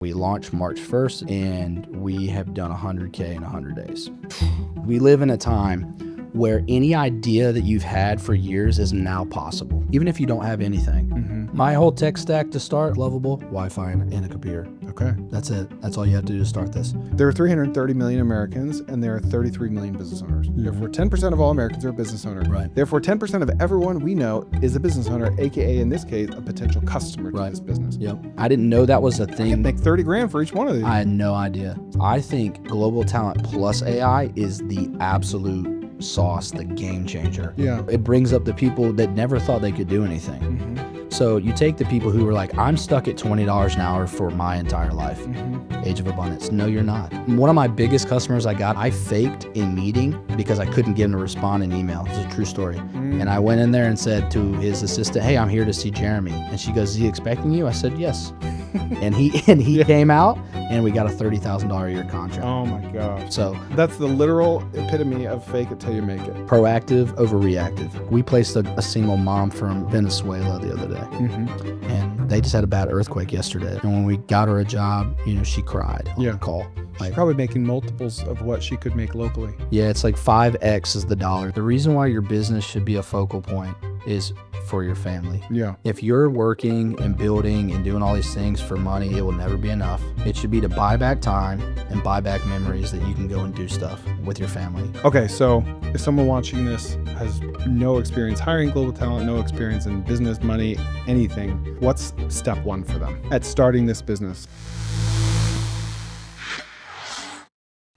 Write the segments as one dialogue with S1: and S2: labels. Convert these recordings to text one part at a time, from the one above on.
S1: We launched March 1st and we have done 100K in 100 days. We live in a time where any idea that you've had for years is now possible, even if you don't have anything. My whole tech stack to start, Lovable, Wi-Fi and a computer.
S2: Okay.
S1: That's it. That's all you have to do to start this.
S2: There are 330 million Americans and there are 33 million business owners. Therefore, 10% of all Americans are a business owner.
S1: Right.
S2: Therefore, 10% of everyone we know is a business owner, AKA in this case, a potential customer to this business.
S1: Yep. I didn't know that was a
S2: I can
S1: thing.
S2: make 30 grand for each one of these.
S1: I had no idea. I think global talent plus AI is the absolute sauce, the game changer.
S2: Yeah.
S1: It brings up the people that never thought they could do anything. So you take the people who were like, I'm stuck at $20 an hour for my entire life. Age of abundance. No, you're not. One of my biggest customers I got, I faked a meeting because I couldn't get him to respond in email. It's a true story. And I went in there and said to his assistant, hey, I'm here to see Jeremy. And she goes, is he expecting you? I said, yes. and he came out and we got a $30,000 a year contract.
S2: Oh my gosh.
S1: So
S2: that's the literal epitome of fake it till you make it.
S1: proactive over reactive. We placed a single mom from Venezuela the other day. And they just had a bad earthquake yesterday. And when we got her a job, she cried on the call.
S2: She's probably making multiples of what she could make locally.
S1: Yeah, it's like 5x is the dollar. The reason why your business should be a focal point is for your family.
S2: Yeah.
S1: If you're working and building and doing all these things for money, it will never be enough. It should be to buy back time and buy back memories that you can go and do stuff with your family.
S2: Okay, so if someone watching this has no experience hiring global talent, no experience in business, money, anything, what's step one for them at starting this business?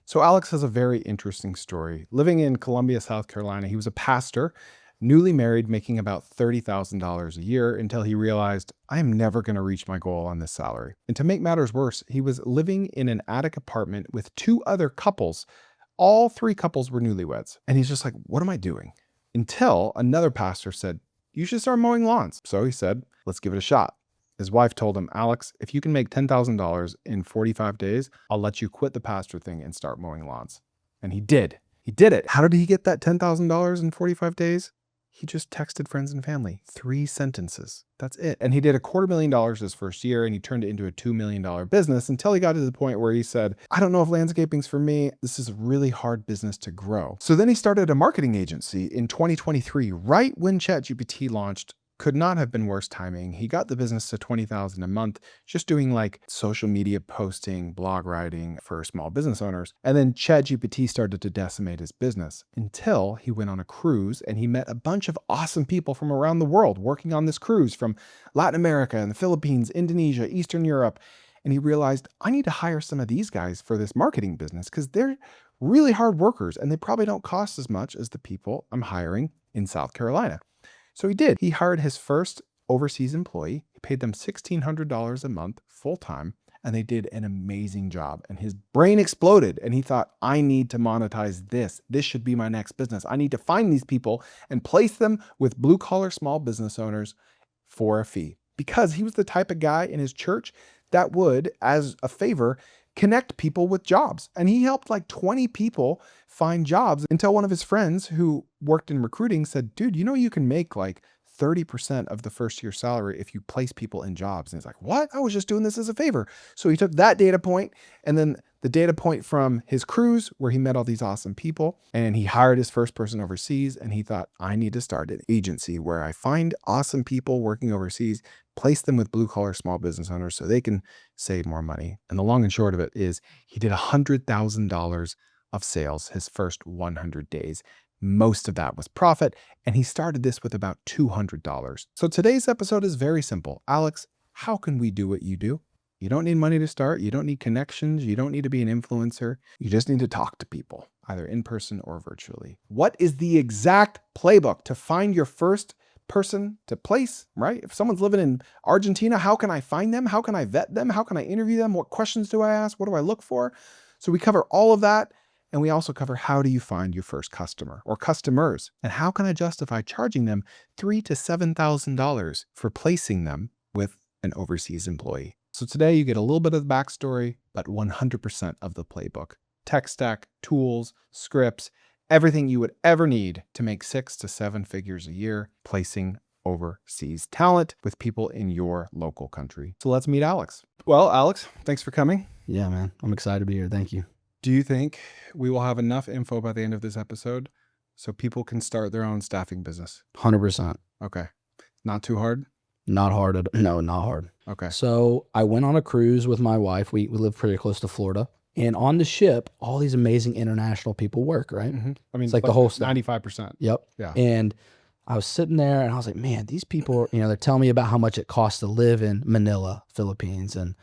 S2: So Alex has a very interesting story. Living in Columbia, South Carolina, he was a pastor, newly married, making about $30,000 a year until he realized, I am never going to reach my goal on this salary. And to make matters worse, he was living in an attic apartment with two other couples. All three couples were newlyweds. And he's just like, what am I doing? Until another pastor said, you should start mowing lawns. So he said, let's give it a shot. His wife told him, Alex, if you can make $10,000 in 45 days, I'll let you quit the pastor thing and start mowing lawns. And he did. He did it. How did he get that $10,000 in 45 days? He just texted friends and family. 3 sentences. That's it. And he did $250,000 his first year, and he turned it into a $2 million business until he got to the point where he said, I don't know if landscaping's for me. This is a really hard business to grow. So then he started a marketing agency in 2023, right when ChatGPT launched. Could not have been worse timing. He got the business to $20,000 a month, just doing like social media posting, blog writing for small business owners. And then ChatGPT started to decimate his business until he went on a cruise and he met a bunch of awesome people from around the world working on this cruise from Latin America and the Philippines, Indonesia, Eastern Europe. And he realized, I need to hire some of these guys for this marketing business because they're really hard workers and they probably don't cost as much as the people I'm hiring in South Carolina. So he did. He hired his first overseas employee. He paid them $1,600 a month full time, and they did an amazing job. And his brain exploded, and he thought, I need to monetize this. This should be my next business. I need to find these people and place them with blue-collar small business owners for a fee. Because he was the type of guy in his church that would, as a favor, connect people with jobs. And he helped like 20 people find jobs until one of his friends who worked in recruiting said, dude, you can make like 30% of the first year salary if you place people in jobs. And he's like, what? I was just doing this as a favor. So he took that data point and then the data point from his cruise where he met all these awesome people and he hired his first person overseas. And he thought, I need to start an agency where I find awesome people working overseas, place them with blue collar small business owners so they can save more money. And the long and short of it is he did $100,000 of sales his first 100 days. Most of that was profit, and he started this with about $200. So today's episode is very simple. Alex, how can we do what you do? You don't need money to start. You don't need connections. You don't need to be an influencer. You just need to talk to people, either in person or virtually. What is the exact playbook to find your first person to place, right? If someone's living in Argentina, how can I find them? How can I vet them? How can I interview them? What questions do I ask? What do I look for? So we cover all of that. And we also cover how do you find your first customer or customers? And how can I justify charging them $3,000 to $7,000 for placing them with an overseas employee? So today you get a little bit of the backstory, but 100% of the playbook. Tech stack, tools, scripts, everything you would ever need to make 6 to 7 figures a year placing overseas talent with people in your local country. So let's meet Alex. Well, Alex, thanks for coming.
S1: Yeah, man. I'm excited to be here. Thank you.
S2: Do you think we will have enough info by the end of this episode so people can start their own staffing business?
S1: 100%.
S2: Okay. Not too hard?
S1: Not hard. No, not hard.
S2: Okay.
S1: So I went on a cruise with my wife. We live pretty close to Florida. And on the ship, all these amazing international people work, right?
S2: Mm-hmm. I mean,
S1: it's like the whole stuff.
S2: 95%.
S1: Yep.
S2: Yeah.
S1: And I was sitting there and I was like, man, these people, they're telling me about how much it costs to live in Manila, Philippines, and,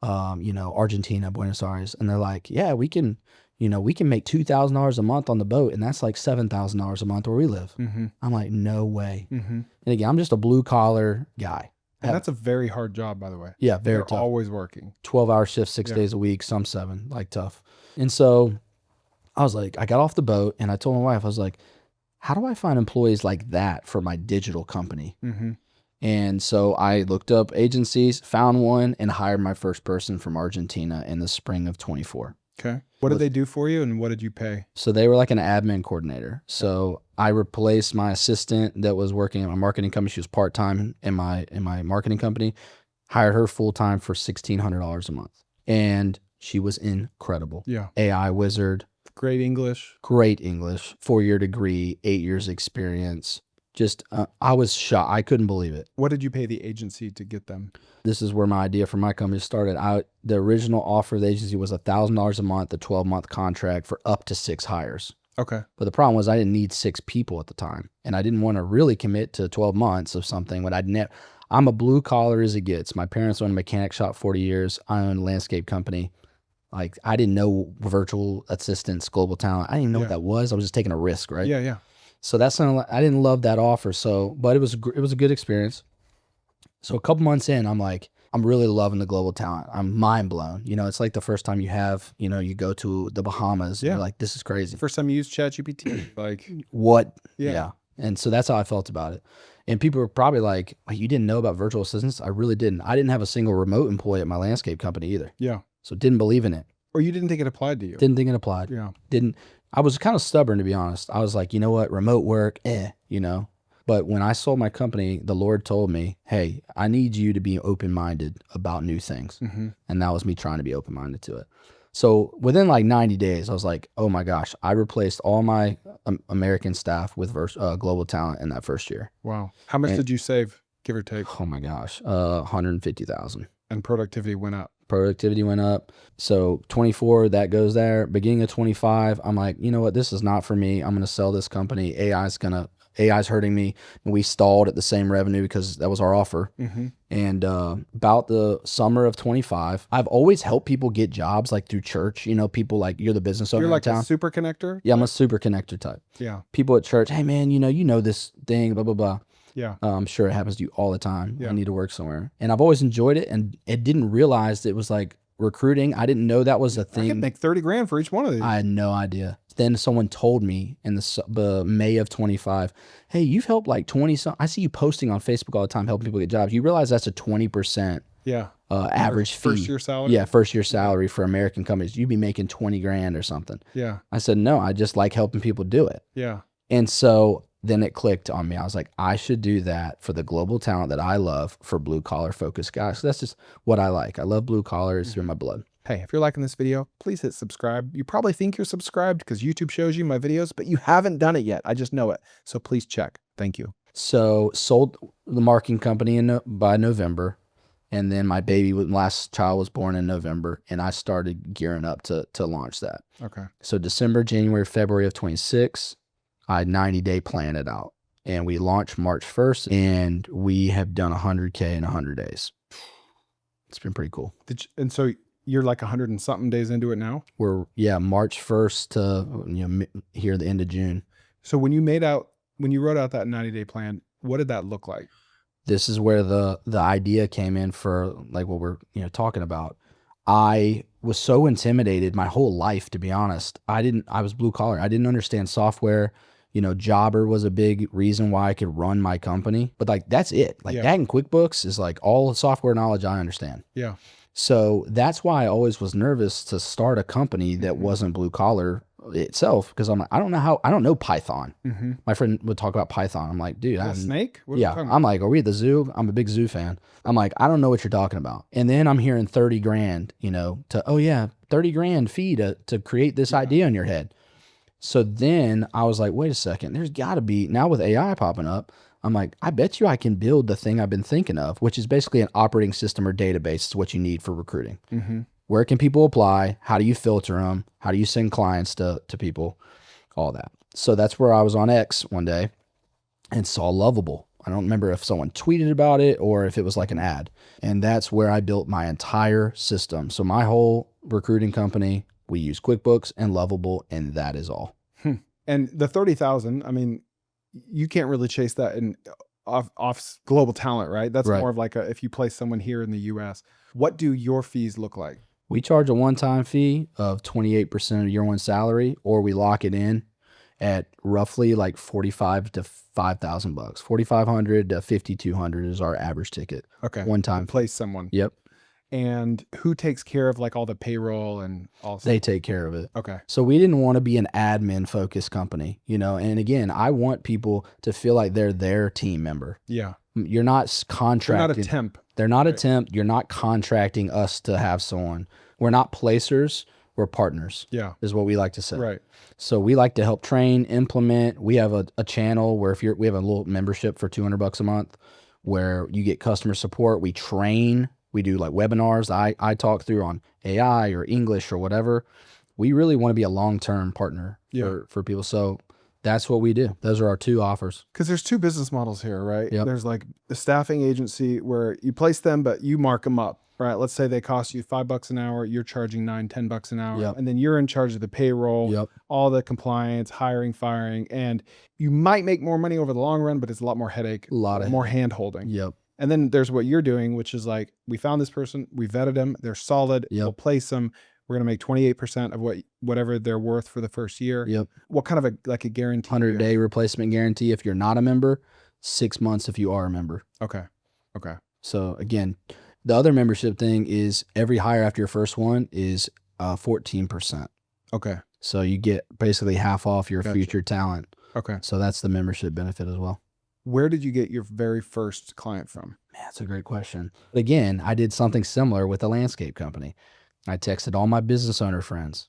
S1: Argentina, Buenos Aires. And they're like, yeah, we can make $2,000 a month on the boat. And that's like $7,000 a month where we live.
S2: Mm-hmm.
S1: I'm like, no way.
S2: Mm-hmm.
S1: And again, I'm just a blue collar guy.
S2: And that's a very hard job, by the way.
S1: Yeah, very
S2: They're
S1: tough.
S2: always working.
S1: 12-hour shifts, 6 days a week, some 7, like tough. And so I was like, I got off the boat and I told my wife, I was like, how do I find employees like that for my digital company?
S2: Mm-hmm.
S1: And so I looked up agencies, found one, and hired my first person from Argentina in the spring of 24.
S2: Okay. What did they do for you and what did you pay?
S1: So they were like an admin coordinator. So I replaced my assistant that was working at my marketing company. She was part-time in my marketing company, hired her full-time for $1,600 a month. And she was incredible.
S2: Yeah.
S1: AI wizard.
S2: Great English.
S1: Great English. 4-year degree, 8 years experience. Just, I was shocked. I couldn't believe it.
S2: What did you pay the agency to get them?
S1: This is where my idea for my company started. The original offer of the agency was $1,000 a month, a 12-month contract for up to 6 hires.
S2: Okay.
S1: But the problem was I didn't need 6 people at the time. And I didn't want to really commit to 12 months of something when I'm a blue collar as it gets. My parents owned a mechanic shop 40 years. I owned a landscape company. Like, I didn't know virtual assistants, global talent. I didn't even know what that was. I was just taking a risk, right?
S2: Yeah, yeah.
S1: So that's not, I didn't love that offer. So, but it was a good experience. So a couple months in, I'm like, I'm really loving the global talent. I'm mind blown. It's like the first time you go to the Bahamas.
S2: Yeah.
S1: You're like, this is crazy.
S2: First time you used ChatGPT, like
S1: what?
S2: Yeah.
S1: And so that's how I felt about it. And people were probably like, you didn't know about virtual assistants? I really didn't. I didn't have a single remote employee at my landscape company either.
S2: Yeah.
S1: So didn't believe in it.
S2: Or you didn't think it applied to you.
S1: Didn't think it applied.
S2: Yeah.
S1: I was kind of stubborn, to be honest. I was like, you know what? Remote work, But when I sold my company, the Lord told me, hey, I need you to be open-minded about new things.
S2: Mm-hmm.
S1: And that was me trying to be open-minded to it. So within like 90 days, I was like, oh my gosh, I replaced all my American staff with global talent in that first year.
S2: Wow. How much did you save, give or take?
S1: Oh my gosh, 150,000.
S2: And productivity went up.
S1: Productivity went up. So 24, that goes there. Beginning of 25, I'm like, you know what? This is not for me. I'm going to sell this company. AI's hurting me. And we stalled at the same revenue because that was our offer.
S2: Mm-hmm.
S1: And about the summer of 25, I've always helped people get jobs like through church. People like, you're the business owner
S2: You're like
S1: in town.
S2: a super connector?
S1: Yeah, I'm a super connector type.
S2: Yeah.
S1: People at church, hey man, you know this thing, blah, blah, blah.
S2: Yeah.
S1: I'm sure it happens to you all the time.
S2: Yeah.
S1: I need to work somewhere. And I've always enjoyed it. And it didn't realize it was like recruiting. I didn't know that was a thing.
S2: I could make 30 grand for each one of these.
S1: I had no idea. Then someone told me in the May of 25, hey, you've helped like 20 some. I see you posting on Facebook all the time, helping people get jobs. You realize that's a 20% average fee.
S2: First year salary?
S1: Yeah, first year salary for American companies. You'd be making 20 grand or something.
S2: Yeah.
S1: I said, no, I just like helping people do it.
S2: Yeah.
S1: And so then it clicked on me. I was like, I should do that for the global talent that I love for blue collar focused guys. So that's just what I like. I love blue collar. It's through my blood.
S2: Hey, if you're liking this video, please hit subscribe. You probably think you're subscribed because YouTube shows you my videos, but you haven't done it yet. I just know it. So please check. Thank you.
S1: So sold the marketing company by November. And then my last child was born in November, and I started gearing up to launch that.
S2: Okay.
S1: So December, January, February of 26, I had 90-day plan it out. And we launched March 1st, and we have done 100K in 100 days. It's been pretty cool.
S2: And so you're like 100 and something days into it now?
S1: March 1st to here the end of June.
S2: So when you wrote out that 90-day plan, what did that look like?
S1: This is where the idea came in for like what we're talking about. I was so intimidated my whole life, to be honest. I was blue collar. I didn't understand software. Jobber was a big reason why I could run my company, but like, that's it. Like that and QuickBooks is like all the software knowledge I understand.
S2: Yeah.
S1: So that's why I always was nervous to start a company that wasn't blue collar itself because I'm like, I don't know Python.
S2: Mm-hmm.
S1: My friend would talk about Python. I'm like, dude,
S2: A snake? What are we
S1: yeah.
S2: talking
S1: I'm like, are we at the zoo? I'm a big zoo fan. I'm like, I don't know what you're talking about. And then I'm hearing 30 grand, you know, 30 grand fee to create this idea in your head. So then I was like, wait a second, there's got to be, now with AI popping up, I'm like, I bet you I can build the thing I've been thinking of, which is basically an operating system or database. It's what you need for recruiting.
S2: Mm-hmm.
S1: Where can people apply? How do you filter them? How do you send clients to people? All that. So that's where I was on X one day and saw Lovable. I don't remember if someone tweeted about it or if it was like an ad. And that's where I built my entire system. So my whole recruiting company, we use QuickBooks and Lovable, and that is all.
S2: And the 30,000, I mean, you can't really chase that in off global talent, right? That's more of like if you place someone here in the US. What do your fees look like?
S1: We charge a one-time fee of 28% of year one salary, or we lock it in at roughly like 45 to 5,000 bucks. 4,500 to 5,200 is our average ticket.
S2: Okay.
S1: One time.
S2: Place someone.
S1: Yep.
S2: And who takes care of like all the payroll and all?
S1: They take care of it.
S2: Okay.
S1: So we didn't want to be an admin focused company, you know, and again, I want people to feel like they're their team member.
S2: Yeah.
S1: You're not contracted.
S2: They're not a temp.
S1: They're not a temp. You're not contracting us to have someone. We're not placers. We're partners.
S2: Yeah.
S1: Is what we like to say.
S2: Right.
S1: So we like to help train, implement. We have a channel where we have a little membership for $200 a month where you get customer support. We train. We do like webinars. I talk through on AI or English or whatever. We really want to be a long-term partner for people. So that's what we do. Those are our two offers.
S2: Because there's two business models here, right?
S1: Yep.
S2: There's like the staffing agency where you place them, but you mark them up, right? Let's say they cost you $5 an hour. You're charging $10 an hour.
S1: Yep.
S2: And then you're in charge of the payroll,
S1: Yep.
S2: all the compliance, hiring, firing. And you might make more money over the long run, but it's a lot more headache, more hand holding.
S1: Yep.
S2: And then there's what you're doing, which is like, we found this person, we vetted them, they're solid, we'll place them. We're going to make 28% of whatever they're worth for the first year.
S1: Yep.
S2: What kind of a guarantee?
S1: 100-day replacement guarantee if you're not a member, 6 months if you are a member.
S2: Okay. Okay.
S1: So again, the other membership thing is every hire after your first one is 14%.
S2: Okay.
S1: So you get basically half off your future talent.
S2: Okay.
S1: So that's the membership benefit as well.
S2: Where did you get your very first client from?
S1: Man, that's a great question. But again, I did something similar with a landscape company. I texted all my business owner friends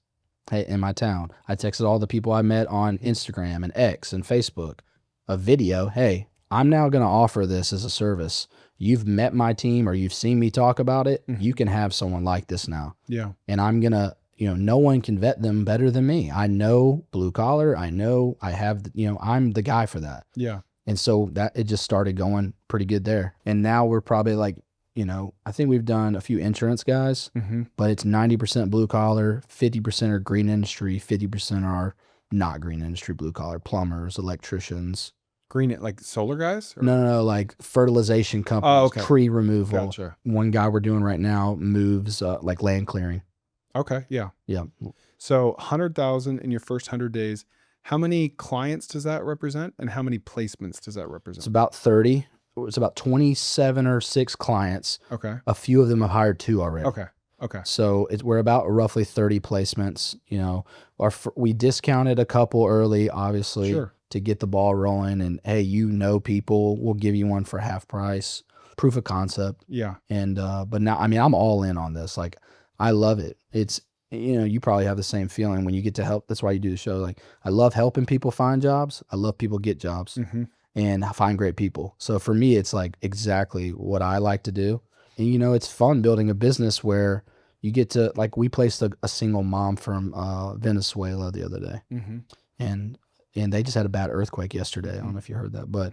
S1: in my town. I texted all the people I met on Instagram and X and Facebook a video. Hey, I'm now going to offer this as a service. You've met my team or you've seen me talk about it. Mm-hmm. You can have someone like this now. Yeah. And I'm going to, no one can vet them better than me. I know blue collar. I know I have, I'm the guy for that. Yeah. And so it just started going pretty good there. And now we're probably like, I think we've done a few insurance guys, but it's 90% blue collar, 50% are green industry, 50% are not green industry, blue collar, plumbers, electricians.
S2: Green, like solar guys? Or?
S1: No, like fertilization companies, tree removal.
S2: Gotcha.
S1: One guy we're doing right now moves like land clearing.
S2: Okay, yeah.
S1: Yeah.
S2: So 100,000 in your first 100 days. How many clients does that represent, and how many placements does that represent?
S1: It's about 30. It's about 27 or 6 clients. Okay. A few of them have hired 2 already. Okay. Okay. So we're about roughly 30 placements. We discounted a couple early, obviously, to get the ball rolling. And hey, people, we'll give you one for half price, proof of concept. Yeah. And but now, I'm all in on this. Like, I love it. It's you probably have the same feeling when you get to help. That's why you do the show. Like, I love helping people find jobs. I love people get jobs and find great people. So for me, it's like exactly what I like to do. And, it's fun building a business where you get to, like, we placed a single mom from Venezuela the other day. And they just had a bad earthquake yesterday. I don't know if you heard that, but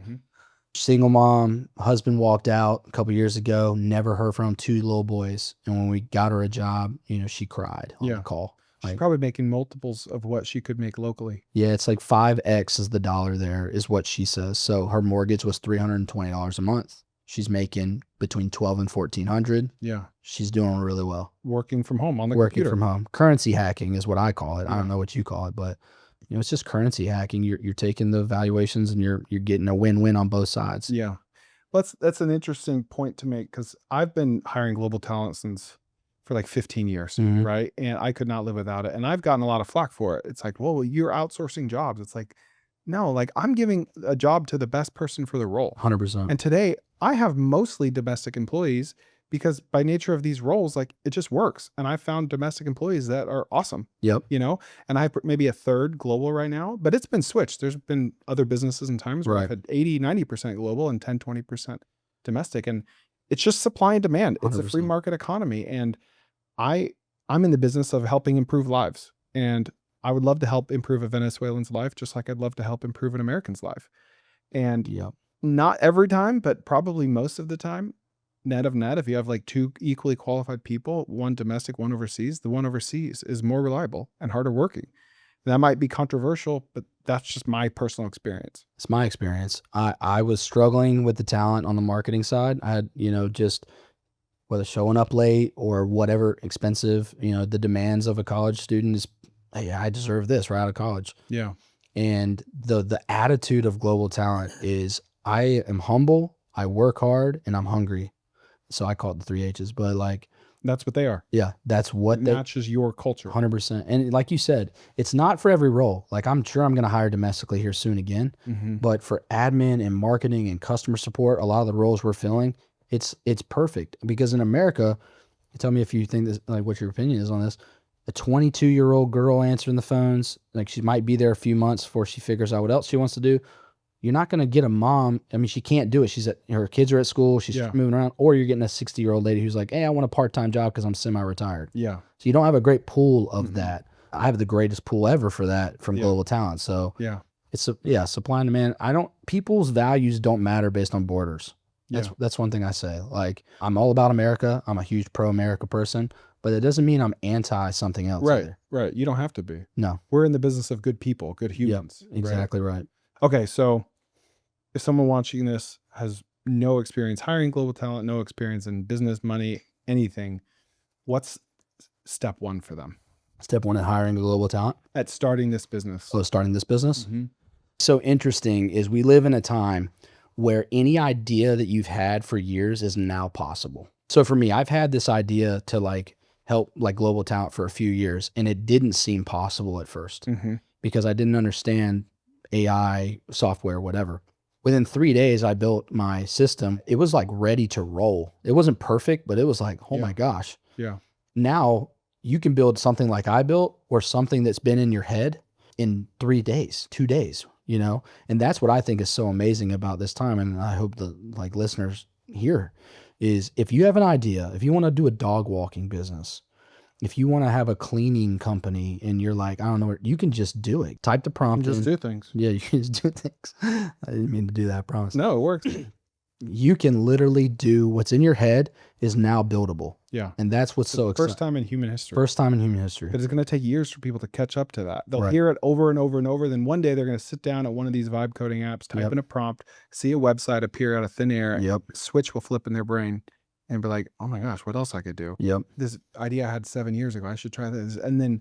S1: single mom, husband walked out a couple years ago, never heard from him, 2 little boys. And when we got her a job, she cried on the call.
S2: She's probably making multiples of what she could make locally.
S1: Yeah, it's like 5x is the dollar there is what she says. So her mortgage was $320 a month. She's making between $1,200 and $1,400. Yeah. She's doing really well.
S2: Working from home on the
S1: Working
S2: computer.
S1: from home. Currency hacking is what I call it. I don't know what you call it, but it's just currency hacking. You're taking the valuations and you're getting a win-win on both sides.
S2: Yeah. That's an interesting point to make, because I've been hiring global talent since for like 15 years,
S1: Mhm.
S2: right? And I could not live without it. And I've gotten a lot of flack for it. It's like, well, you're outsourcing jobs. It's like, no, like I'm giving a job to the best person for the role.
S1: 100%.
S2: And today I have mostly domestic employees because by nature of these roles, like it just works. And I found domestic employees that are awesome,
S1: Yep.
S2: you know, and I have maybe a third global right now, but it's been switched. There's been other businesses and times where I've
S1: Right.
S2: had 80, 90% global and 10, 20% domestic. And it's just supply and demand. It's a free
S1: 100%.
S2: market economy. And I'm in the business of helping improve lives. And I would love to help improve a Venezuelan's life, just like I'd love to help improve an American's life. And
S1: Yep.
S2: not every time, but probably most of the time, net of net, if you have like two equally qualified people, one domestic, one overseas, the one overseas is more reliable and harder working. That might be controversial, but that's just my personal experience.
S1: It's my experience. I was struggling with the talent on the marketing side. I had, just whether showing up late or whatever expensive, the demands of a college student is, hey, I deserve this right out of college.
S2: Yeah.
S1: And the attitude of global talent is I am humble, I work hard, and I'm hungry. So I call it the 3 H's, but like,
S2: That's what they are.
S1: yeah, that's what
S2: It
S1: they
S2: matches your culture.
S1: 100%. And like you said, it's not for every role. Like I'm sure I'm going to hire domestically here soon again, but for admin and marketing and customer support, a lot of the roles we're filling, it's perfect because in America, tell me if you think this, like what your opinion is on this. A 22-year-old girl answering the phones, like she might be there a few months before she figures out what else she wants to do. You're not going to get a mom. I mean, she can't do it. Her kids are at school. She's moving around. Or you're getting a 60-year-old lady who's like, hey, I want a part-time job because I'm semi-retired.
S2: Yeah.
S1: So you don't have a great pool of that. I have the greatest pool ever for that from global talent. So
S2: Yeah.
S1: it's supply and demand. People's values don't matter based on borders. That's one thing I say. Like I'm all about America. I'm a huge pro-America person, but it doesn't mean I'm anti something else.
S2: Right.
S1: Either.
S2: Right. You don't have to be.
S1: No.
S2: We're in the business of good people, good humans.
S1: Yep, exactly right.
S2: Okay. So if someone watching this has no experience hiring global talent, no experience in business, money, anything, what's step one for them?
S1: Step one at hiring a global talent?
S2: At starting this business.
S1: Oh, starting this business? So interesting is we live in a time where any idea that you've had for years is now possible. So for me, I've had this idea to like help like global talent for a few years, and it didn't seem possible at first because I didn't understand AI, software, whatever. Within 3 days, I built my system. It was like ready to roll. It wasn't perfect, but it was like, oh my gosh.
S2: Yeah.
S1: Now you can build something like I built or something that's been in your head in 3 days, 2 days, and that's what I think is so amazing about this time. And I hope the like listeners here is if you have an idea, if you want to do a dog walking business, if you want to have a cleaning company and you're like, I don't know, you can just do it. Type the prompt.
S2: Just do things.
S1: Yeah, you can just do things. I didn't mean to do that, I promise.
S2: No, it works.
S1: You can literally do what's in your head is now buildable.
S2: Yeah.
S1: And that's what's so exciting.
S2: First time in human history.
S1: First time in human history.
S2: But it's going to take years for people to catch up to that. They'll
S1: Right.
S2: hear it over and over and over. Then one day they're going to sit down at one of these vibe coding apps, type in a prompt, see a website appear out of thin air.
S1: Yep.
S2: A switch will flip in their brain and be like, oh my gosh, what else I could do?
S1: Yep.
S2: This idea I had 7 years ago, I should try this. And then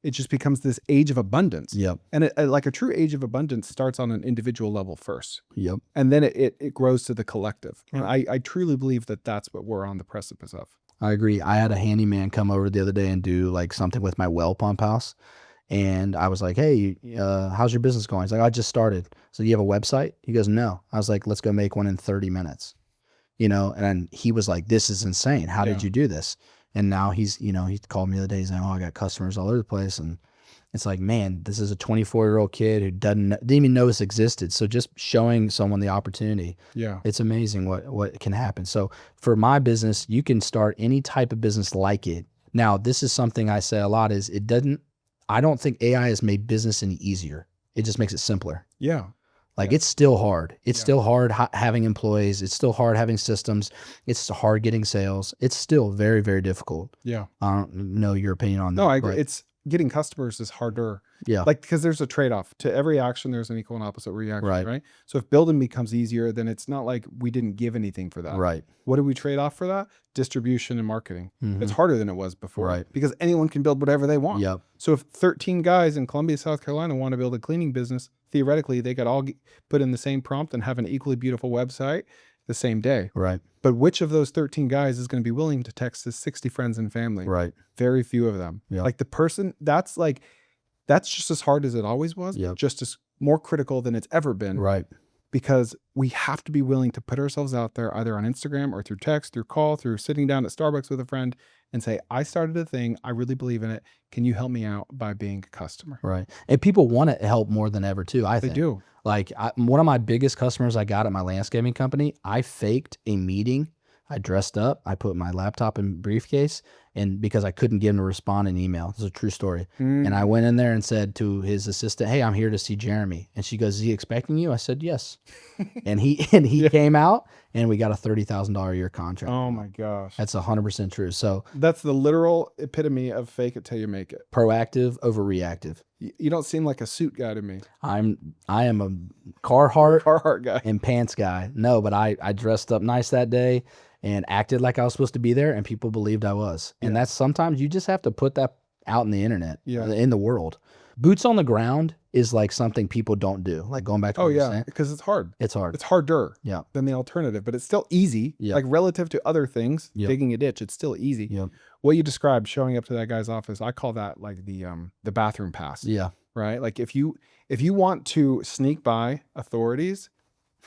S2: it just becomes this age of abundance.
S1: Yep.
S2: And like a true age of abundance starts on an individual level first.
S1: Yep.
S2: And then it grows to the collective. And I truly believe that that's what we're on the precipice of.
S1: I agree. I had a handyman come over the other day and do like something with my well pump house. And I was like, hey, how's your business going? He's like, I just started. So you have a website? He goes, no. I was like, let's go make one in 30 minutes. And he was like, this is insane. How did you do this? And now he called me the other day. He's like, oh, I got customers all over the place. And it's like, man, this is a 24-year-old kid who didn't even know this existed. So just showing someone the opportunity, it's amazing what can happen. So for my business, you can start any type of business like it. Now, this is something I say a lot is I don't think AI has made business any easier. It just makes it simpler.
S2: Yeah.
S1: It's still hard. It's still hard having employees. It's still hard having systems. It's hard getting sales. It's still very, very difficult.
S2: Yeah.
S1: I don't know your opinion on that.
S2: No, I agree. It's getting customers is harder.
S1: Yeah.
S2: Because there's a trade-off. To every action, there's an equal and opposite reaction, right? So if building becomes easier, then it's not like we didn't give anything for that.
S1: Right.
S2: What do we trade off for that? Distribution and marketing. It's harder than it was before.
S1: Right.
S2: Because anyone can build whatever they want.
S1: Yep.
S2: So if 13 guys in Columbia, South Carolina want to build a cleaning business, theoretically, they could all put in the same prompt and have an equally beautiful website the same day.
S1: Right.
S2: But which of those 13 guys is going to be willing to text his 60 friends and family?
S1: Right.
S2: Very few of them.
S1: Yep.
S2: Like the person, that's just as hard as it always was,
S1: Yep.
S2: just as more critical than it's ever been.
S1: Right.
S2: Because we have to be willing to put ourselves out there either on Instagram or through text, through call, through sitting down at Starbucks with a friend and say, I started a thing. I really believe in it. Can you help me out by being a customer?
S1: Right. And people want to help more than ever too, I think.
S2: They do.
S1: Like one of my biggest customers I got at my landscaping company, I faked a meeting. I dressed up. I put my laptop in briefcase, and because I couldn't get him to respond in email. This is a true story. And I went in there and said to his assistant, hey, I'm here to see Jeremy. And she goes, is he expecting you? I said, yes. and he came out, and we got a $30,000 a year contract.
S2: Oh my gosh.
S1: That's 100% true. So
S2: that's the literal epitome of fake it till you make it.
S1: Proactive over reactive.
S2: You don't seem like a suit guy to me.
S1: I am a Carhartt
S2: guy
S1: and pants guy. No, but I dressed up nice that day and acted like I was supposed to be there, and people believed I was. And that's sometimes you just have to put that out in the internet, in the world. Boots on the ground is like something people don't do. Like going back to what you're saying.
S2: Because it's hard.
S1: It's hard.
S2: It's harder
S1: Yeah.
S2: than the alternative, but it's still easy.
S1: Yeah.
S2: Like relative to other things,
S1: Yep.
S2: digging a ditch, it's still easy.
S1: Yep.
S2: What you described, showing up to that guy's office, I call that like the bathroom pass.
S1: Yeah.
S2: Right? Like if you want to sneak by authorities,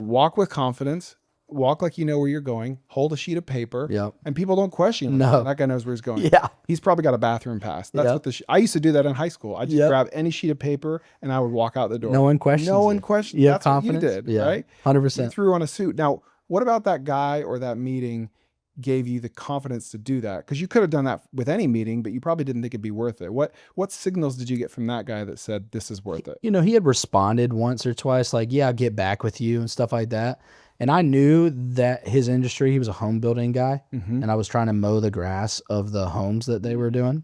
S2: walk with confidence, walk like you know where you're going, hold a sheet of paper,
S1: Yep.
S2: and people don't question him.
S1: No.
S2: That guy knows where he's going.
S1: Yeah.
S2: He's probably got a bathroom pass. That's
S1: Yep.
S2: what I used to do that in high school. I just
S1: Yep.
S2: grab any sheet of paper and I would walk out the door.
S1: No one questions.
S2: No one
S1: you.
S2: questioned.
S1: You have
S2: That's
S1: confidence.
S2: what you did,
S1: Yeah.
S2: right?
S1: 100%.
S2: You threw on a suit. Now, what about that guy or that meeting gave you the confidence to do that? Because you could have done that with any meeting, but you probably didn't think it'd be worth it. What signals did you get from that guy that said this is worth it?
S1: You know, he had responded once or twice, like, yeah, I'll get back with you and stuff like that. And I knew that his industry, he was a home building guy, and I was trying to mow the grass of the homes that they were doing.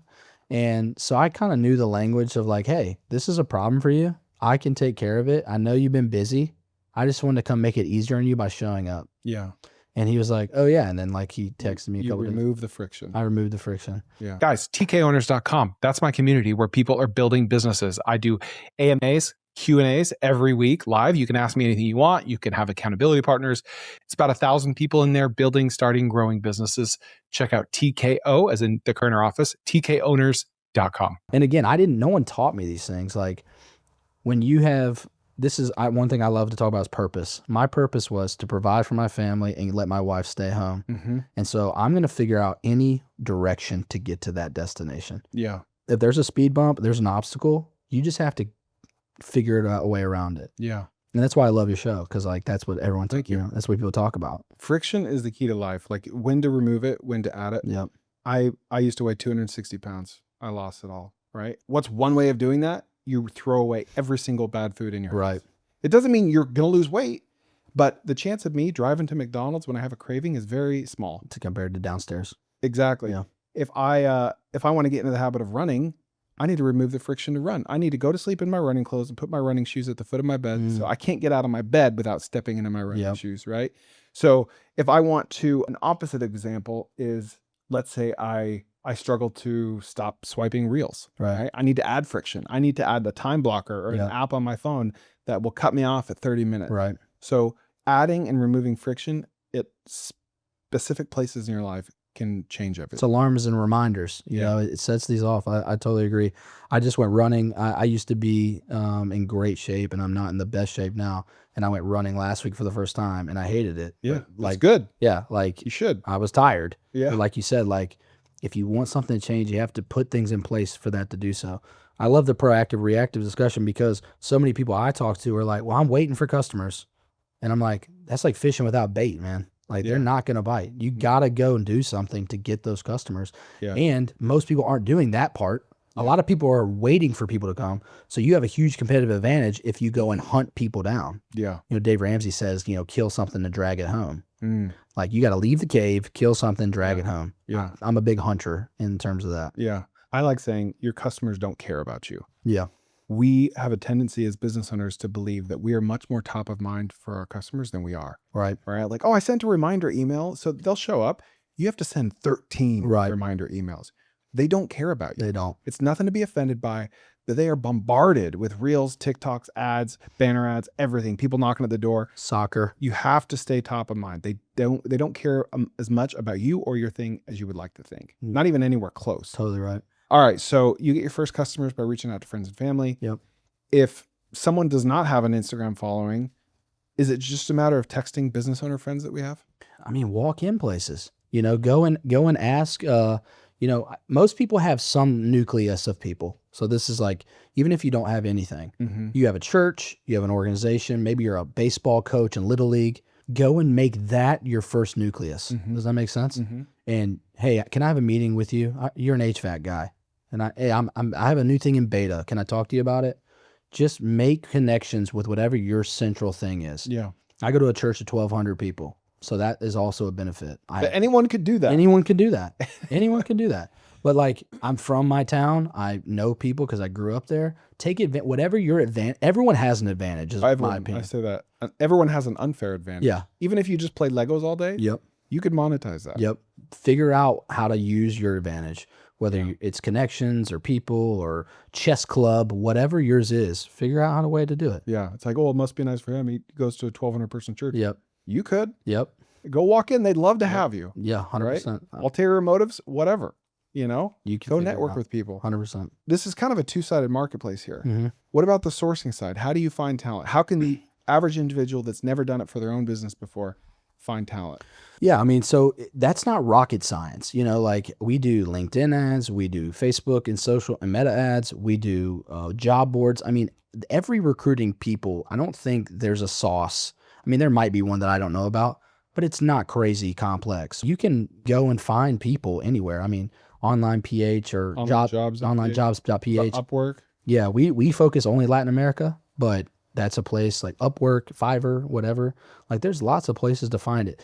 S1: And so I kind of knew the language of like, hey, this is a problem for you. I can take care of it. I know you've been busy. I just wanted to come make it easier on you by showing up.
S2: Yeah.
S1: And he was like, oh yeah. And then like he texted me a couple days.
S2: Remove the friction.
S1: I removed the friction.
S2: Yeah.
S3: Guys, tkowners.com. That's my community where people are building businesses. I do AMAs, Q&As every week live. You can ask me anything you want. You can have accountability partners. It's about 1,000 people in there building, starting, growing businesses. Check out TKO, as in the Koerner office, tkowners.com.
S1: And again, no one taught me these things. Like when you have, one thing I love to talk about is purpose. My purpose was to provide for my family and let my wife stay home. And so I'm going to figure out any direction to get to that destination.
S2: Yeah.
S1: If there's a speed bump, there's an obstacle, you just have to figure out a way around it.
S2: Yeah.
S1: And that's why I love your show. Cause like, that's what everyone, that's what people talk about.
S2: Friction is the key to life. Like when to remove it, when to add it.
S1: Yep.
S2: I used to weigh 260 pounds. I lost it all. Right. What's one way of doing that? You throw away every single bad food in your house.
S1: Right.
S2: It doesn't mean you're going to lose weight, but the chance of me driving to McDonald's when I have a craving is very small.
S1: Compared to downstairs.
S2: Exactly.
S1: Yeah.
S2: If I want to get into the habit of running, I need to remove the friction to run. I need to go to sleep in my running clothes and put my running shoes at the foot of my bed. So I can't get out of my bed without stepping into my running shoes, right? So if I want to, an opposite example is, let's say I struggle to stop swiping reels, right? I need to add friction. I need to add a time blocker or an app on my phone that will cut me off at 30 minutes.
S1: Right.
S2: So adding and removing friction at specific places in your life can change everything.
S1: It's alarms and reminders. You know, it sets these off. I totally agree. I just went running. I used to be in great shape, and I'm not in the best shape now. And I went running last week for the first time, and I hated it.
S2: Yeah,
S1: but, like,
S2: it's good.
S1: Yeah, like
S2: you should.
S1: I was tired.
S2: Yeah,
S1: but like you said, like if you want something to change, you have to put things in place for that to do so. I love the proactive, reactive discussion because so many people I talk to are like, "Well, I'm waiting for customers," and I'm like, "That's like fishing without bait, man." Like they're not going to bite. You got to go and do something to get those customers. Yeah. And most people aren't doing that part. A lot of people are waiting for people to come. So you have a huge competitive advantage if you go and hunt people down.
S2: Yeah.
S1: You know, Dave Ramsey says, kill something to drag it home. Like you got to leave the cave, kill something, drag it home.
S2: Yeah.
S1: I'm a big hunter in terms of that.
S2: Yeah. I like saying your customers don't care about you.
S1: Yeah.
S2: We have a tendency as business owners to believe that we are much more top of mind for our customers than we are.
S1: Right.
S2: Right. Like, oh, I sent a reminder email, so they'll show up. You have to send 13 reminder emails. They don't care about you.
S1: They don't.
S2: It's nothing to be offended by, but they are bombarded with reels, TikToks, ads, banner ads, everything, people knocking at the door.
S1: Soccer.
S2: You have to stay top of mind. They don't care as much about you or your thing as you would like to think. Not even anywhere close.
S1: Totally right.
S2: All right. So you get your first customers by reaching out to friends and family.
S1: Yep.
S2: If someone does not have an Instagram following, is it just a matter of texting business owner friends that we have?
S1: I mean, walk in places, go and ask, most people have some nucleus of people. So this is like, even if you don't have anything, you have a church, you have an organization, maybe you're a baseball coach in Little League, go and make that your first nucleus. Does that make sense? And hey, can I have a meeting with you? You're an HVAC guy. And I have a new thing in beta. Can I talk to you about it? Just make connections with whatever your central thing is.
S2: Yeah.
S1: I go to a church of 1,200 people. So that is also a benefit.
S2: But anyone could do that.
S1: Anyone can do that. Anyone can do that. But like, I'm from my town. I know people because I grew up there. Take advantage, whatever your advantage. Everyone has an advantage, is my opinion.
S2: I say that. Everyone has an unfair advantage.
S1: Yeah.
S2: Even if you just play Legos all day,
S1: Yep.
S2: you could monetize that.
S1: Yep. Figure out how to use your advantage, whether it's connections or people or chess club, whatever yours is, figure out how a way to do it.
S2: Yeah. It's like, oh, it must be nice for him. He goes to a 1,200 person church.
S1: Yep.
S2: You could.
S1: Yep.
S2: Go walk in. They'd love to have you.
S1: Yeah. 100%.
S2: Right? Ulterior motives, whatever. You can
S1: Go
S2: go network with people.
S1: 100%.
S2: This is kind of a two-sided marketplace here. What about the sourcing side? How do you find talent? How can the average individual that's never done it for their own business before find talent?
S1: Yeah, I mean, so that's not rocket science. Like we do LinkedIn ads, we do Facebook and social and meta ads, we do job boards. I mean, every recruiting people, I don't think there's a sauce. I mean, there might be one that I don't know about, but it's not crazy complex. You can go and find people anywhere. I mean, online PH or onlinejobs.ph.
S2: Upwork.
S1: Yeah, we focus only Latin America, but that's a place like Upwork, Fiverr, whatever. Like there's lots of places to find it.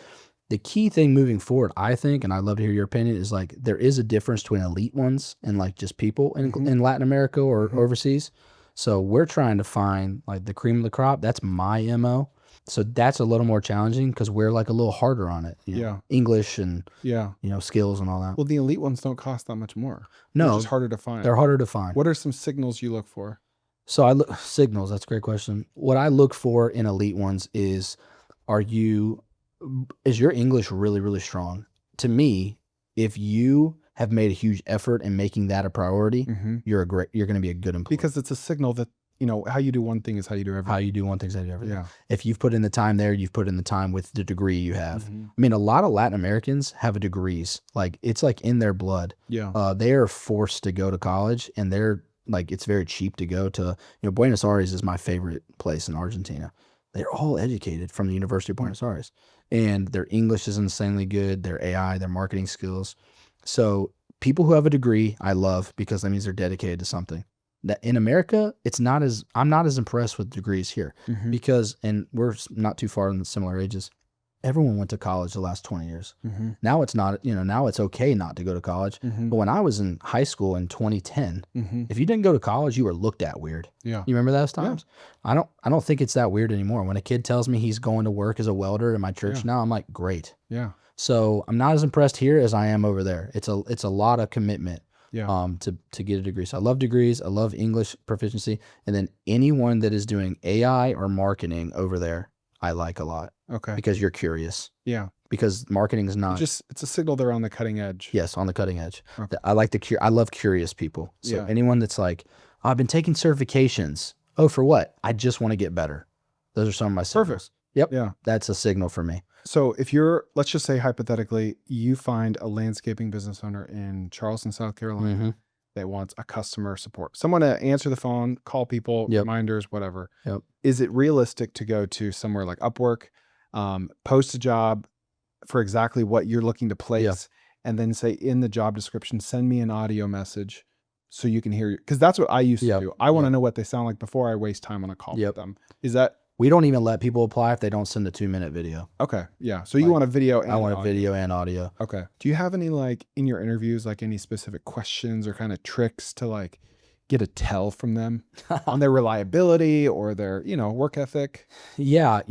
S1: The key thing moving forward, I think, and I'd love to hear your opinion, is like there is a difference between elite ones and like just people in Latin America or overseas. So we're trying to find like the cream of the crop. That's my MO. So that's a little more challenging because we're like a little harder on it. English and skills and all that.
S2: Well, the elite ones don't cost that much more.
S1: No,
S2: they're just harder to find.
S1: They're harder to find.
S2: What are some signals you look for?
S1: So I look signals. That's a great question. What I look for in elite ones is, is your English really, really strong? To me, if you have made a huge effort in making that a priority, you're going to be a good employee.
S2: Because it's a signal that, how you do one thing is how you do everything.
S1: How you do one thing is how you do everything.
S2: Yeah.
S1: If you've put in the time there, you've put in the time with the degree you have. I mean, a lot of Latin Americans have degrees. Like it's like in their blood.
S2: Yeah.
S1: They are forced to go to college, and they're like, it's very cheap to go to, Buenos Aires is my favorite place in Argentina. They're all educated from the University of Buenos Aires, and their English is insanely good. Their AI, their marketing skills. So people who have a degree, I love, because that means they're dedicated to something. That in America, I'm not as impressed with degrees here because, and we're not too far in the similar ages. Everyone went to college the last 20 years. Now it's not, now it's okay not to go to college. But when I was in high school in 2010, if you didn't go to college, you were looked at weird.
S2: Yeah.
S1: You remember those times? Yeah. I don't think it's that weird anymore. When a kid tells me he's going to work as a welder in my church now, I'm like, great.
S2: Yeah.
S1: So I'm not as impressed here as I am over there. It's a lot of commitment.
S2: Yeah.
S1: To get a degree. So I love degrees. I love English proficiency. And then anyone that is doing AI or marketing over there, I like a lot.
S2: Okay.
S1: Because you're curious.
S2: Yeah.
S1: Because marketing is not
S2: it's a signal they're on the cutting edge.
S1: Yes, on the cutting edge.
S2: Okay.
S1: I love curious people. So anyone that's like, I've been taking certifications. Oh, for what? I just want to get better. Those are some of my signals.
S2: Perfect.
S1: Yep.
S2: Yeah.
S1: That's a signal for me.
S2: So if let's just say hypothetically, you find a landscaping business owner in Charleston, South Carolina that wants a customer support, someone to answer the phone, call people, reminders, whatever.
S1: Yep.
S2: Is it realistic to go to somewhere like Upwork, post a job for exactly what you're looking to place, and then say in the job description, send me an audio message so you can hear you? Because that's what I used to do. I want to know what they sound like before I waste time on a call with them. Is that...
S1: We don't even let people apply if they don't send a 2-minute video.
S2: Okay. Yeah. So you want a video and
S1: I want
S2: audio.
S1: a video and audio.
S2: Okay. Do you have any, like, in your interviews, like any specific questions or kind of tricks to like get a tell from them on their reliability or their, work ethic?
S1: Yeah.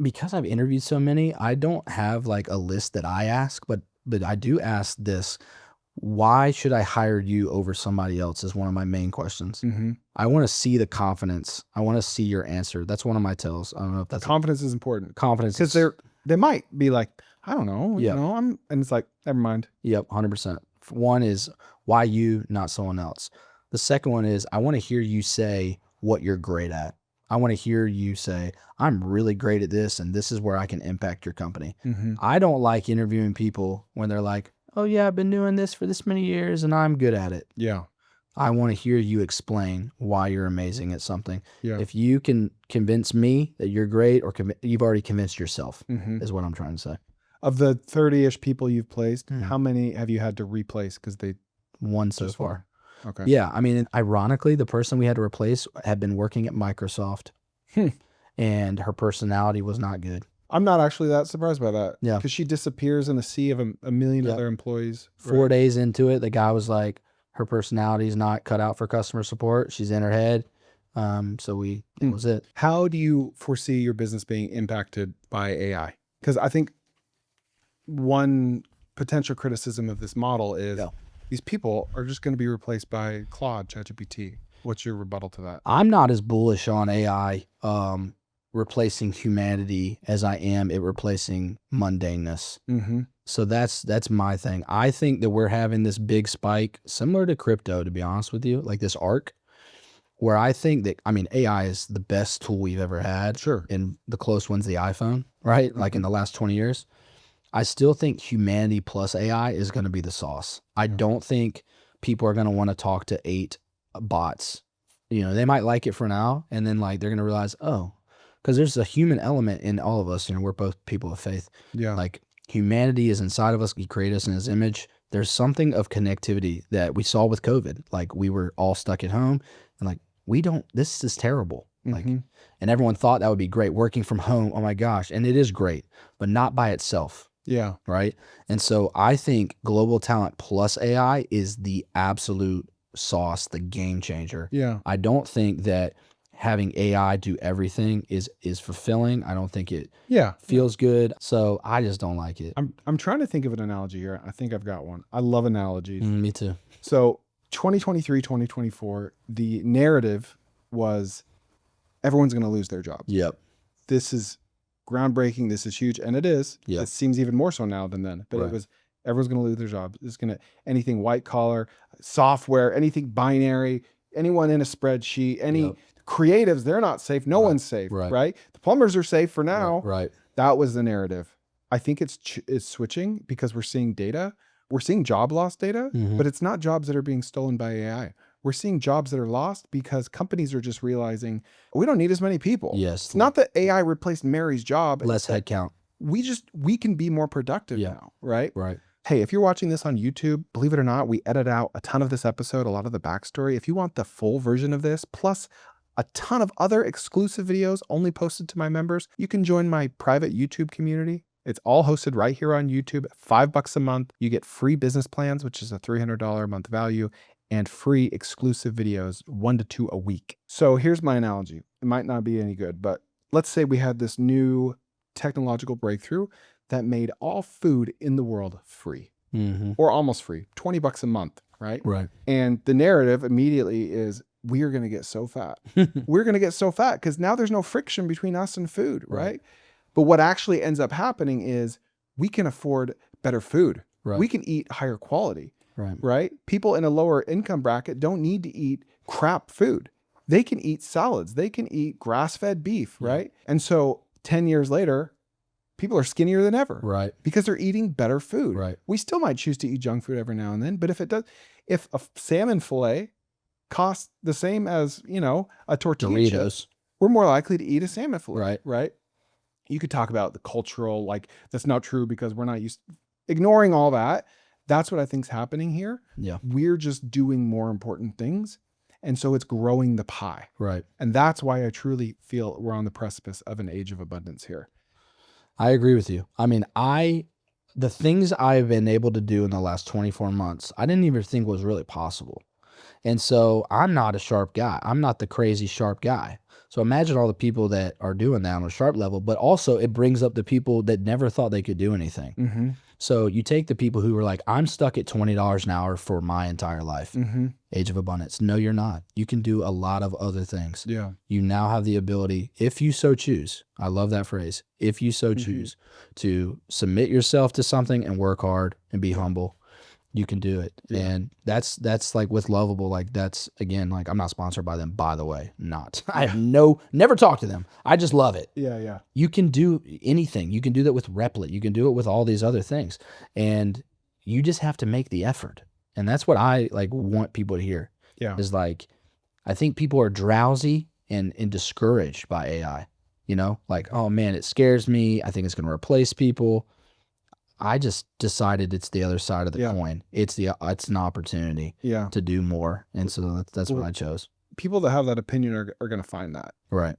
S1: Because I've interviewed so many, I don't have like a list that I ask, but I do ask this. why should I hire you over somebody else is one of my main questions.
S2: Mm-hmm.
S1: I want to see the confidence. I want to see your answer. That's one of my tells. I don't know if that's
S2: Confidence is important.
S1: confidence.
S2: Because they might be like, I don't know,
S1: Yeah.
S2: you know, and it's like, never mind.
S1: Yep, 100%. One is why you, not someone else. The second one is I want to hear you say what you're great at. I want to hear you say, I'm really great at this, and this is where I can impact your company.
S2: Mm-hmm.
S1: I don't like interviewing people when they're like, oh yeah, I've been doing this for this many years and I'm good at it.
S2: Yeah.
S1: I want to hear you explain why you're amazing at something.
S2: Yeah.
S1: If you can convince me that you're great, or you've already convinced yourself,
S2: Mm-hmm.
S1: is what I'm trying to say.
S2: Of the 30-ish people you've placed,
S1: Mhm.
S2: how many have you had to replace because they
S1: One so
S2: just
S1: far.
S2: Okay.
S1: Yeah, I mean, ironically, the person we had to replace had been working at Microsoft, and her personality was not good.
S2: I'm not actually that surprised by that.
S1: Yeah.
S2: Because she disappears in a sea of a million
S1: Yep.
S2: other employees.
S1: 4 days into it, the guy was like, her personality is not cut out for customer support. She's in her head. So that was it.
S2: How do you foresee your business being impacted by AI? Because I think one potential criticism of this model is
S1: Yeah.
S2: these people are just going to be replaced by Claude, ChatGPT. What's your rebuttal to that?
S1: I'm not as bullish on AI replacing humanity as I am it replacing mundaneness.
S2: Mm-hmm.
S1: So that's my thing. I think that we're having this big spike, similar to crypto, to be honest with you, like this arc, where I think that, I mean, AI is the best tool we've ever had.
S2: Sure.
S1: And the close one's the iPhone, right? Like in the last 20 years. I still think humanity plus AI is going to be the sauce. I don't think people are going to want to talk to 8 bots. You know, they might like it for now, and then like they're going to realize, oh, because there's a human element in all of us. You know, we're both people of faith.
S2: Yeah.
S1: Like humanity is inside of us. He created us in his image. There's something of connectivity that we saw with COVID. Like we were all stuck at home, and like this is terrible. Like,
S2: Mhm.
S1: and everyone thought that would be great, working from home. Oh my gosh. And it is great, but not by itself.
S2: Yeah.
S1: Right. And so I think global talent plus AI is the absolute sauce, the game changer.
S2: Yeah.
S1: I don't think that having AI do everything is fulfilling. I don't think it
S2: Yeah.
S1: feels good. So I just don't like it.
S2: I'm trying to think of an analogy here. I think I've got one. I love analogies.
S1: Me too.
S2: So 2023, 2024, the narrative was everyone's going to lose their jobs.
S1: Yep.
S2: This is groundbreaking. This is huge. And it is.
S1: Yep.
S2: It seems even more so now than then. But
S1: Right.
S2: it was everyone's going to lose their jobs. It's going to anything white collar, software, anything binary, anyone in a spreadsheet, any
S1: Yep.
S2: creatives, they're not safe. No
S1: Right.
S2: one's safe,
S1: Right.
S2: right? The plumbers are safe for now.
S1: Right.
S2: That was the narrative. I think it's switching because we're seeing data. We're seeing job loss data,
S1: Mhm.
S2: but it's not jobs that are being stolen by AI. We're seeing jobs that are lost because companies are just realizing we don't need as many people.
S1: Yes.
S2: It's not that AI replaced Mary's job.
S1: Less
S2: it's that
S1: headcount.
S2: we can be more productive
S1: Yeah.
S2: now, right?
S1: Right.
S2: Hey, if you're watching this on YouTube, believe it or not, we edit out a ton of this episode, a lot of the backstory. If you want the full version of this, plus a ton of other exclusive videos only posted to my members, you can join my private YouTube community. It's all hosted right here on YouTube, $5 a month. You get free business plans, which is a $300 a month value, and free exclusive videos, 1 to 2 a week. So here's my analogy. It might not be any good, but let's say we had this new technological breakthrough that made all food in the world free
S1: Mm-hmm.
S2: or almost free, $20 a month, right?
S1: Right.
S2: And the narrative immediately is we are going to get so fat. We're going to get so fat because now there's no friction between us and food, right?
S1: Right.
S2: But what actually ends up happening is we can afford better food.
S1: Right.
S2: We can eat higher quality,
S1: Right.
S2: right? People in a lower income bracket don't need to eat crap food. They can eat salads. They can eat grass-fed beef,
S1: Yeah.
S2: right? And so 10 years later, people are skinnier than ever
S1: Right.
S2: because they're eating better food.
S1: Right.
S2: We still might choose to eat junk food every now and then, but if a salmon fillet costs the same as, a tortilla chip,
S1: Doritos.
S2: we're more likely to eat a salmon fillet,
S1: Right.
S2: right? You could talk about the cultural, like that's not true because we're not used, ignoring all that. That's what I think's happening here.
S1: Yeah.
S2: We're just doing more important things. And so it's growing the pie.
S1: Right.
S2: And that's why I truly feel we're on the precipice of an age of abundance here.
S1: I agree with you. I mean, the things I've been able to do in the last 24 months, I didn't even think was really possible. And so I'm not a sharp guy. I'm not the crazy sharp guy. So imagine all the people that are doing that on a sharp level, but also it brings up the people that never thought they could do anything.
S2: Mm-hmm.
S1: So you take the people who are like, I'm stuck at $20 an hour for my entire life. Age of abundance. No, you're not. You can do a lot of other things.
S2: Yeah.
S1: You now have the ability, if you so choose, I love that phrase, if you so choose, to submit yourself to something and work hard and be humble. You can do it.
S2: Yeah.
S1: And that's like with Lovable, like that's, again, like I'm not sponsored by them, by the way, not. I have never talked to them. I just love it.
S2: Yeah.
S1: You can do anything. You can do that with Replit. You can do it with all these other things. And you just have to make the effort. And that's what I like want people to hear.
S2: Yeah.
S1: Is like, I think people are drowsy and discouraged by AI, you know, like, oh man, it scares me. I think it's going to replace people. I just decided it's the other side of the coin. It's an opportunity to do more. And so that's what I chose.
S2: People that have that opinion are going to find that.
S1: Right.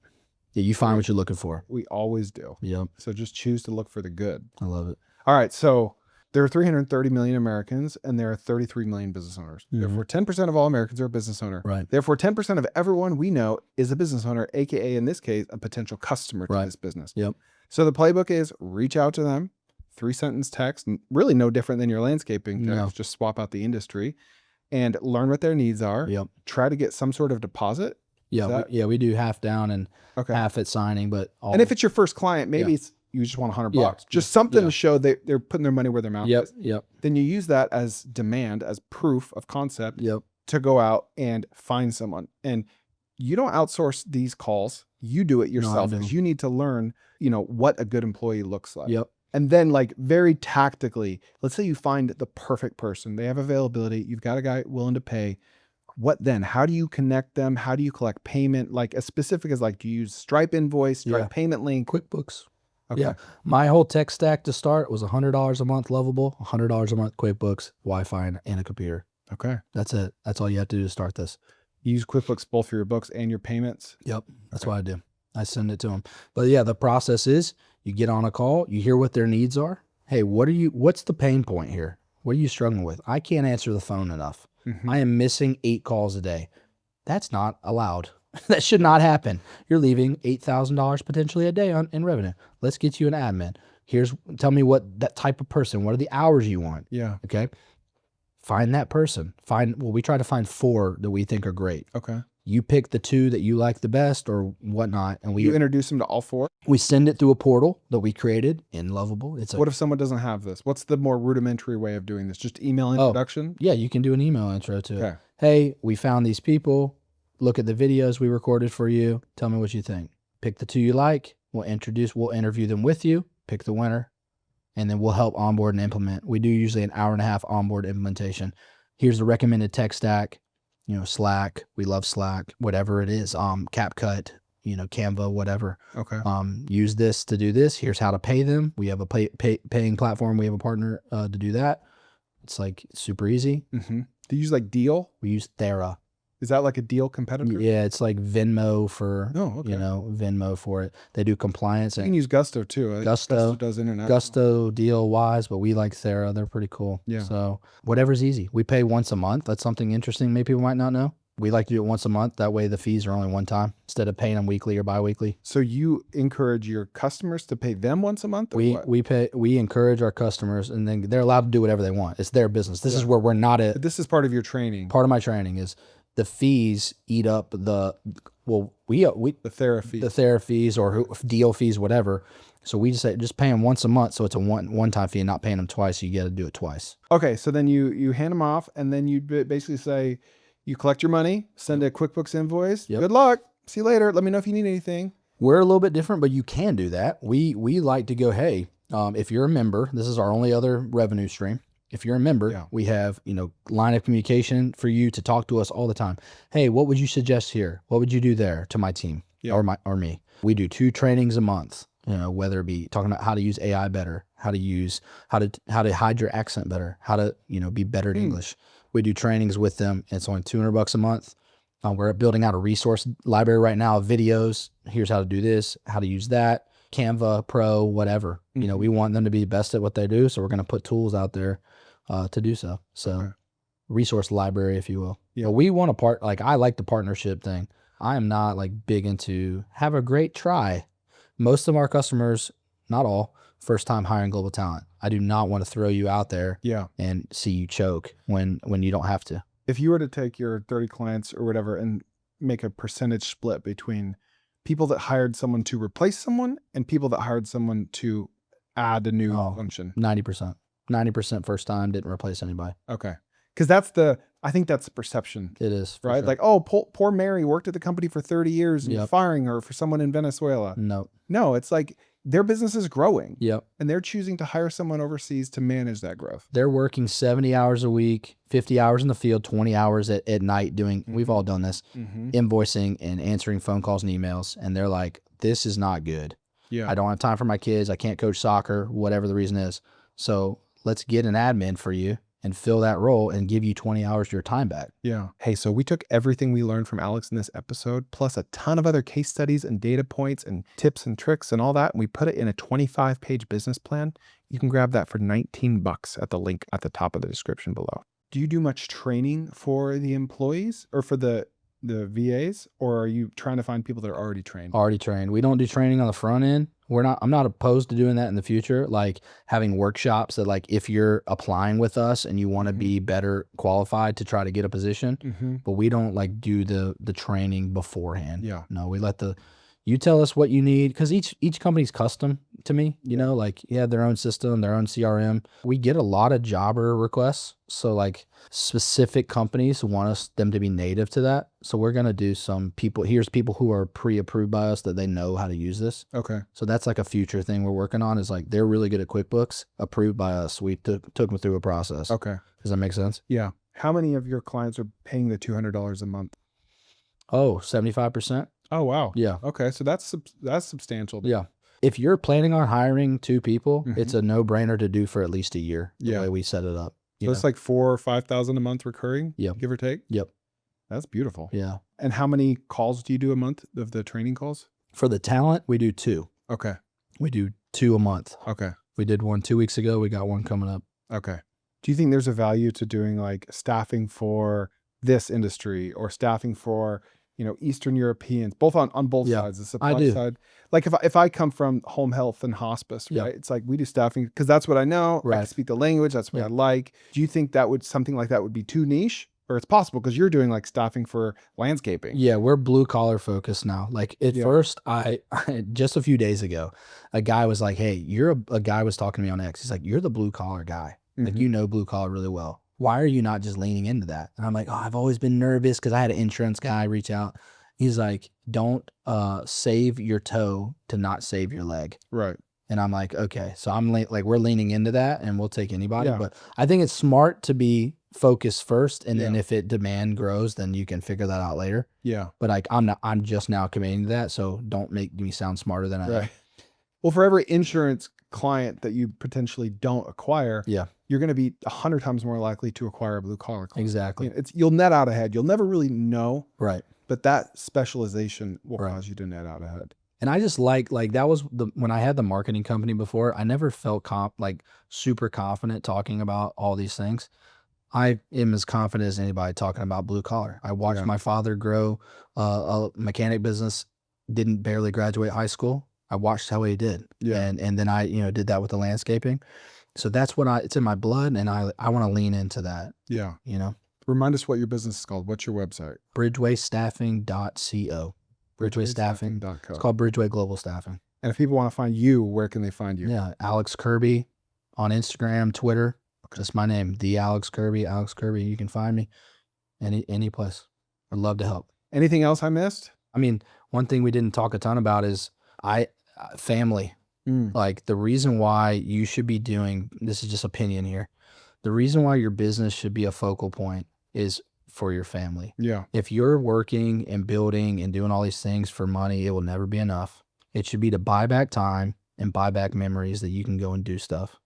S1: Yeah, you find what you're looking for.
S2: We always do.
S1: Yep.
S2: So just choose to look for the good.
S1: I love it.
S2: All right. So there are 330 million Americans and there are 33 million business owners. Therefore, 10% of all Americans are a business owner.
S1: Right.
S2: Therefore, 10% of everyone we know is a business owner, AKA in this case, a potential customer to this business.
S1: Yep.
S2: So the playbook is reach out to them, 3-sentence text, really no different than your landscaping text, just swap out the industry and learn what their needs are.
S1: Yep.
S2: Try to get some sort of deposit.
S1: Yeah. We do half down and half at signing, but
S2: and if it's your first client, maybe it's, you just want $100, just something to show they're putting their money where their mouth is.
S1: Yep.
S2: Then you use that as demand, as proof of concept to go out and find someone. And you don't outsource these calls. You do it yourself because you need to learn, what a good employee looks like.
S1: Yep.
S2: And then like very tactically, let's say you find the perfect person. They have availability. You've got a guy willing to pay. What then? How do you connect them? How do you collect payment? Like as specific as like, do you use Stripe invoice, Stripe payment link?
S1: QuickBooks.
S2: Okay.
S1: Yeah. My whole tech stack to start was $100 a month Lovable, $100 a month QuickBooks, Wi-Fi, and a computer.
S2: Okay.
S1: That's it. That's all you have to do to start this.
S2: You use QuickBooks both for your books and your payments?
S1: Yep. That's what I do. I send it to them. But yeah, the process is you get on a call, you hear what their needs are. Hey, what's the pain point here? What are you struggling with? I can't answer the phone enough. I am missing 8 calls a day. That's not allowed. That should not happen. You're leaving $8,000 potentially a day in revenue. Let's get you an admin. Tell me what that type of person, what are the hours you want?
S2: Yeah.
S1: Okay. Find that person. We try to find 4 that we think are great.
S2: Okay.
S1: You pick the 2 that you like the best or whatnot. And
S2: you introduce them to all 4?
S1: We send it through a portal that we created in Lovable.
S2: What if someone doesn't have this? What's the more rudimentary way of doing this? Just email introduction?
S1: Yeah, you can do an email intro to it. Hey, we found these people. Look at the videos we recorded for you. Tell me what you think. Pick the 2 you like. We'll interview them with you. Pick the winner. And then we'll help onboard and implement. We do usually an hour and a half onboard implementation. Here's the recommended tech stack. Slack. We love Slack. Whatever it is. CapCut. Canva. Whatever.
S2: Okay.
S1: Use this to do this. Here's how to pay them. We have a paying platform. We have a partner to do that. It's like super easy.
S2: Do you use like Deal?
S1: We use Thera.
S2: Is that like a Deal competitor?
S1: Yeah, it's like Venmo for, Venmo for it. They do compliance.
S2: You can use Gusto too.
S1: Gusto
S2: does internet.
S1: Gusto Deal wise, but we like Thera. They're pretty cool.
S2: Yeah.
S1: So whatever's easy. We pay once a month. That's something interesting. Maybe people might not know. We like to do it once a month. That way the fees are only one time instead of paying them weekly or biweekly.
S2: So you encourage your customers to pay them once a month? Or
S1: we encourage our customers, and then they're allowed to do whatever they want. It's their business. This is where we're not at.
S2: This is part of your training.
S1: Part of my training is the fees eat up the Thera fees or deal fees, whatever. So we just pay them once a month. So it's a one-time fee, and not paying them twice. You got to do it twice.
S2: Okay. So then you hand them off, and then you basically say, you collect your money, send a QuickBooks invoice. Good luck. See you later. Let me know if you need anything.
S1: We're a little bit different, but you can do that. We like to go, hey, if you're a member, this is our only other revenue stream. If you're a member, we have, line of communication for you to talk to us all the time. Hey, what would you suggest here? What would you do there to my team or me? We do 2 trainings a month, whether it be talking about how to use AI better, how to hide your accent better, how to, be better at English. We do trainings with them. It's only $200 a month. We're building out a resource library right now of videos. Here's how to do this, how to use that, Canva, Pro, whatever. We want them to be best at what they do. So we're going to put tools out there to do so. So resource library, if you will. Yeah. But we want to I like the partnership thing. I am not big into have a great try. Most of our customers, not all, first time hiring global talent. I do not want to throw you out there
S2: Yeah.
S1: and see you choke when you don't have to.
S2: If you were to take your 30 clients or whatever and make a percentage split between people that hired someone to replace someone and people that hired someone to add a new function.
S1: 90%. 90% first time, didn't replace anybody.
S2: Okay. Because I think that's the perception.
S1: It is.
S2: Right?
S1: Sure.
S2: Like, oh, poor Mary worked at the company for 30 years and you're firing her for someone in Venezuela. No, it's like their business is growing.
S1: Yep.
S2: And they're choosing to hire someone overseas to manage that growth.
S1: They're working 70 hours a week, 50 hours in the field, 20 hours at night doing, we've all done this, invoicing and answering phone calls and emails. And they're like, this is not good.
S2: Yeah.
S1: I don't have time for my kids. I can't coach soccer, whatever the reason is. So let's get an admin for you and fill that role and give you 20 hours of your time back.
S2: Yeah. Hey, so we took everything we learned from Alex in this episode, plus a ton of other case studies and data points and tips and tricks and all that, and we put it in a 25-page business plan. You can grab that for $19 at the link at the top of the description below. Do you do much training for the employees or for the VAs, or are you trying to find people that are already trained?
S1: Already trained. We don't do training on the front end. I'm not opposed to doing that in the future, like having workshops that, like, if you're applying with us and you want to be better qualified to try to get a position, but we don't like do the training beforehand.
S2: Yeah.
S1: No, we let you tell us what you need, because each company's custom to me, you know, like you have their own system, their own CRM. We get a lot of jobber requests. So like specific companies want them to be native to that. So we're going to do here's people who are pre-approved by us that they know how to use this.
S2: Okay.
S1: So that's like a future thing we're working on, is like, they're really good at QuickBooks, approved by us. We took them through a process.
S2: Okay.
S1: Does that make sense?
S2: Yeah. How many of your clients are paying the $200 a month?
S1: Oh, 75%.
S2: Oh, wow.
S1: Yeah.
S2: Okay. So that's substantial.
S1: Yeah. If you're planning on hiring 2 people, it's a no-brainer to do for at least a year. The way we set it up.
S2: So it's like $4,000 or $5,000 a month recurring.
S1: Yep.
S2: Give or take.
S1: Yep.
S2: That's beautiful.
S1: Yeah.
S2: And how many calls do you do a month of the training calls?
S1: For the talent, we do 2.
S2: Okay.
S1: We do 2 a month.
S2: Okay.
S1: We did one 2 weeks ago. We got one coming up.
S2: Okay. Do you think there's a value to doing like staffing for this industry or staffing for, Eastern Europeans, both on both sides, the supply side? Like if I come from home health and hospice, right? It's like we do staffing because that's what I know. Right. I can speak the language. That's what I like. Do you think something like that would be too niche? Or it's possible because you're doing like staffing for landscaping.
S1: Yeah, we're blue collar focused now. Like at first, I just a few days ago, a guy was like, "Hey, a guy was talking to me on X. He's like, you're the blue collar guy. Like blue collar really well. Why are you not just leaning into that?" And I'm like, "Oh, I've always been nervous because I had an insurance guy reach out." He's like, "Don't save your toe to not save your leg."
S2: Right.
S1: And I'm like, okay, so we're leaning into that, and we'll take anybody. Yeah. But I think it's smart to be focused first, and then if demand grows, then you can figure that out later.
S2: Yeah.
S1: But like I'm just now committing to that, so don't make me sound smarter than I am.
S2: Well, for every insurance client that you potentially don't acquire, you're going to be 100 times more likely to acquire a blue collar client.
S1: Exactly.
S2: You'll net out ahead. You'll never really know.
S1: Right.
S2: But that specialization will cause you to net out ahead.
S1: And I just like that was when I had the marketing company before, I never felt super confident talking about all these things. I am as confident as anybody talking about blue collar. I watched my father grow a mechanic business, didn't barely graduate high school. I watched how he did. Yeah. And then I, did that with the landscaping. So that's what it's in my blood, and I want to lean into that.
S2: Yeah.
S1: Remind
S2: us what your business is called. What's your website?
S1: bridgewaystaffing.co. Bridgeway Staffing. It's called Bridgeway Global Staffing.
S2: And if people want to find you, where can they find you?
S1: Yeah, Alex Kirby on Instagram, Twitter. Just my name, the Alex Kirby. Alex Kirby. You can find me any place. I'd love to help.
S2: Anything else I missed?
S1: I mean, one thing we didn't talk a ton about is family. Like the reason why you should be doing, this is just opinion here, the reason why your business should be a focal point is for your family. Yeah. If you're working and building and doing all these things for money, it will never be enough. It should be to buy back time and buy back memories that you can go and do stuff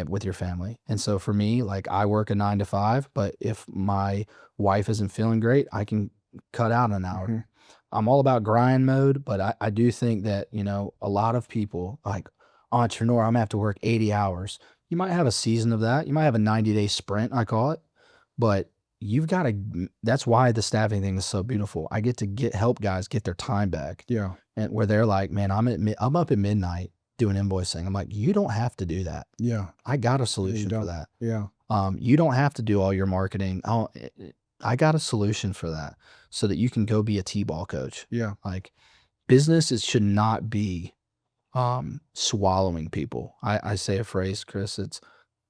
S1: with your family. And so for me, like I work a 9 to 5, but if my wife isn't feeling great, I can cut out an hour. I'm all about grind mode, but I do think that, a lot of people like entrepreneur, I'm gonna have to work 80 hours. You might have a season of that. You might have a 90-day sprint, I call it, but you've got to, that's why the staffing thing is so beautiful. I get to help guys get their time back. Yeah. And where they're like, man, I'm up at midnight doing invoicing. I'm like, you don't have to do that.
S2: Yeah.
S1: I got a solution for
S2: don't.
S1: that.
S2: Yeah.
S1: You don't have to do all your marketing. I got a solution for that so that you can go be a T-ball coach.
S2: Yeah.
S1: Like should not be swallowing people. I say a phrase, Chris,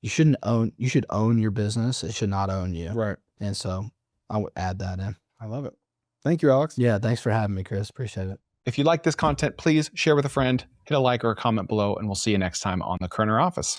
S1: you should own your business. It should not own you.
S2: Right.
S1: And so I would add that in.
S2: I love it. Thank you, Alex.
S1: Yeah. Thanks for having me, Chris. Appreciate it.
S3: If you like this content, please share with a friend, hit a like or a comment below, and we'll see you next time on the Koerner Office.